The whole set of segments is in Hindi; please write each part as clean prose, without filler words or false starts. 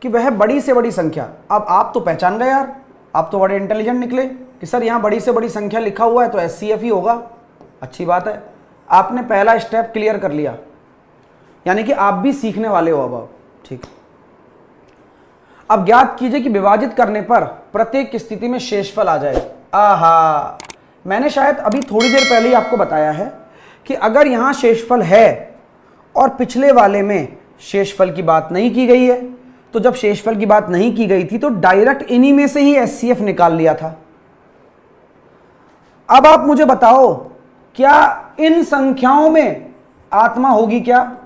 कि वह बड़ी से बड़ी संख्या, अब आप तो पहचान गए यार, आप तो बड़े इंटेलिजेंट निकले कि सर यहाँ बड़ी से बड़ी संख्या लिखा हुआ है तो एचसीएफ ही होगा। अच्छी बात है, आपने पहला स्टेप क्लियर कर लिया, यानी कि आप भी सीखने वाले हो अब। ठीक, अब ज्ञात कीजिए कि विभाजित करने पर प्रत्येक स्थिति में शेषफल आ जाए। आहा, मैंने शायद अभी थोड़ी देर पहले ही आपको बताया है कि अगर यहां शेषफल है और पिछले वाले में शेषफल की बात नहीं की गई है, तो जब शेषफल की बात नहीं की गई थी तो डायरेक्ट इन्हीं में से ही एचसीएफ निकाल लिया था। अब आप मुझे बताओ, क्या इन संख्याओं में आत्मा होगी? क्या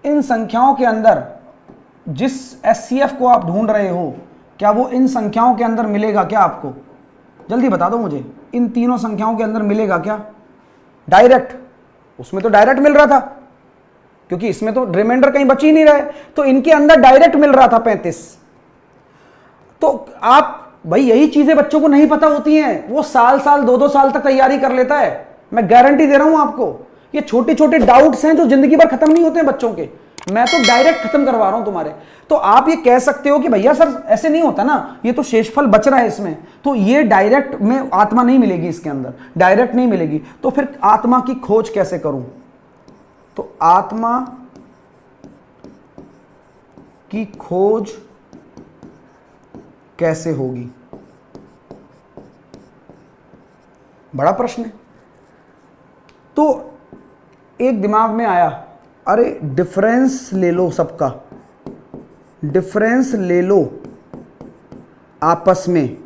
इन संख्याओं के अंदर जिस एचसीएफ को आप ढूंढ रहे हो, क्या वो इन संख्याओं के अंदर मिलेगा क्या आपको? जल्दी बता दो मुझे, इन तीनों संख्याओं के अंदर मिलेगा क्या डायरेक्ट? उसमें तो डायरेक्ट मिल रहा था, क्योंकि इसमें तो रिमाइंडर कहीं बच ही नहीं रहे, तो इनके अंदर डायरेक्ट मिल रहा था 35। तो आप भाई, यही चीजें बच्चों को नहीं पता होती हैं, वो साल 2-2 साल तक तैयारी कर लेता है। मैं गारंटी दे रहा हूं आपको, ये छोटे छोटे डाउट्स हैं जो जिंदगी भर खत्म नहीं होते हैं बच्चों के, मैं तो डायरेक्ट खत्म करवा रहा हूं तुम्हारे। तो आप ये कह सकते हो कि भैया सर ऐसे नहीं होता ना, ये तो शेषफल बच रहा है इसमें, तो ये डायरेक्ट में आत्मा नहीं मिलेगी, इसके अंदर डायरेक्ट नहीं मिलेगी, तो फिर आत्मा की खोज कैसे करूं? तो आत्मा की खोज कैसे होगी? बड़ा प्रश्न है। तो एक दिमाग में आया, अरे डिफरेंस ले लो, सबका डिफरेंस ले लो आपस में।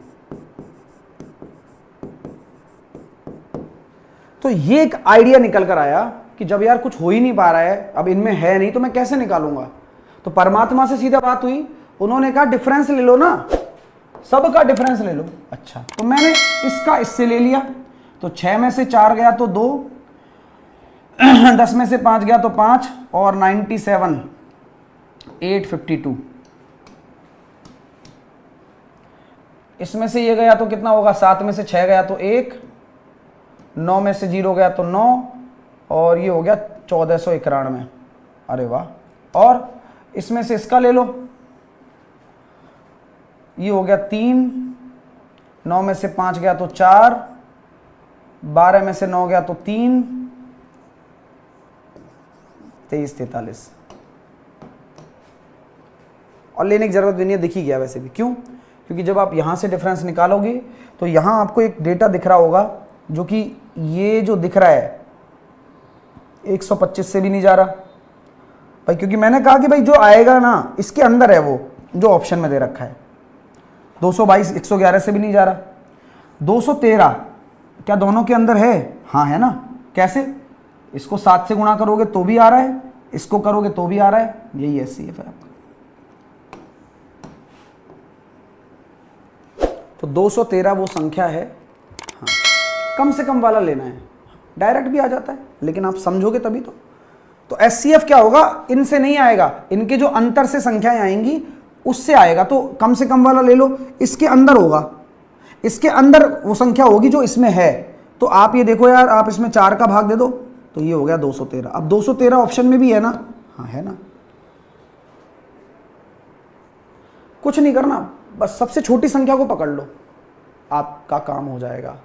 तो ये एक आइडिया निकल कर आया कि जब यार कुछ हो ही नहीं पा रहा है, अब इनमें है नहीं, तो मैं कैसे निकालूंगा? तो परमात्मा से सीधा बात हुई, उन्होंने कहा डिफरेंस ले लो ना, सबका डिफरेंस ले लो। अच्छा, तो मैंने इसका इससे ले लिया, तो 6 में से 4 गया तो 2, 10 में से 5 गया तो 5, और 97 852। इसमें से ये गया तो कितना होगा? 7 में से 6 गया तो 1, 9 में से 0 गया तो 9, और ये हो गया 1491। अरे वाह। और इसमें से इसका ले लो, ये हो गया 3, 9 में से 5 गया तो 4, 12 में से 9 गया तो 3, 23 43। और लेने की जरूरत भी नहीं है, दिख ही गया वैसे भी। क्यों? क्योंकि जब आप यहां से डिफरेंस निकालोगे तो यहां आपको एक डेटा दिख रहा होगा, जो कि ये जो दिख रहा है 125 से भी नहीं जा रहा भाई, क्योंकि मैंने कहा कि भाई जो आएगा ना इसके अंदर है, वो जो ऑप्शन में दे रखा है। 222 111 से भी नहीं जा रहा। 213 क्या दोनों के अंदर है? हाँ है ना। कैसे? इसको 7 से गुणा करोगे तो भी आ रहा है, इसको करोगे तो भी आ रहा है। यही एचसीएफ है आपका। तो 213 वो संख्या है। हाँ, कम से कम वाला लेना है, डायरेक्ट भी आ जाता है, लेकिन आप समझोगे तभी तो एचसीएफ क्या होगा? इनसे नहीं आएगा, इनके जो अंतर से संख्याएं आएंगी उससे आएगा। तो कम से कम वाला ले लो, इसके अंदर होगा, इसके अंदर वो संख्या होगी जो इसमें है। तो आप ये देखो यार, आप इसमें 4 का भाग दे दो तो ये हो गया 213। अब 213 ऑप्शन में भी है ना? हाँ है ना। कुछ नहीं करना, बस सबसे छोटी संख्या को पकड़ लो, आपका काम हो जाएगा।